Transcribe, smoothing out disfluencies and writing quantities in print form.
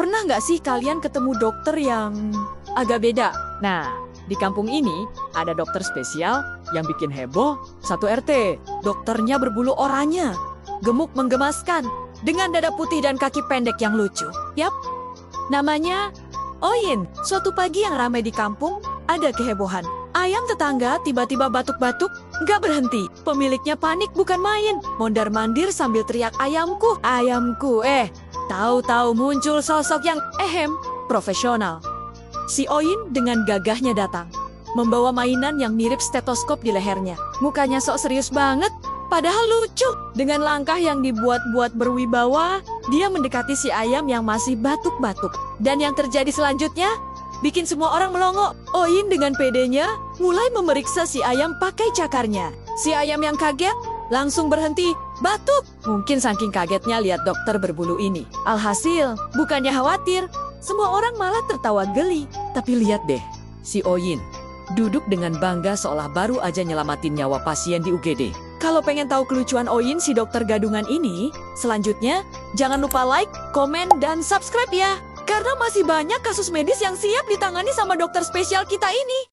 Pernah nggak sih kalian ketemu dokter yang agak beda? Nah, di kampung ini ada dokter spesial yang bikin heboh satu RT. Dokternya berbulu oranye, gemuk menggemaskan, dengan dada putih dan kaki pendek yang lucu. Yap, namanya Oyin. Suatu pagi yang ramai di kampung, ada kehebohan. Ayam tetangga tiba-tiba batuk-batuk, nggak berhenti. Pemiliknya panik bukan main. Mondar-mandir sambil teriak, "Ayamku, ayamku!" Tahu-tahu muncul sosok yang profesional. Si Oyin dengan gagahnya datang, membawa mainan yang mirip stetoskop di lehernya. Mukanya sok serius banget, padahal lucu. Dengan langkah yang dibuat-buat berwibawa, dia mendekati si ayam yang masih batuk-batuk. Dan yang terjadi selanjutnya bikin semua orang melongo. Oyin dengan pedenya mulai memeriksa si ayam pakai cakarnya. Si ayam yang kaget langsung berhenti batuk. Mungkin saking kagetnya lihat dokter berbulu ini. Alhasil, bukannya khawatir, semua orang malah tertawa geli. Tapi lihat deh, si Oyin duduk dengan bangga seolah baru aja nyelamatin nyawa pasien di UGD. Kalau pengen tahu kelucuan Oyin si dokter gadungan ini, selanjutnya jangan lupa like, komen, dan subscribe ya. Karena masih banyak kasus medis yang siap ditangani sama dokter spesial kita ini.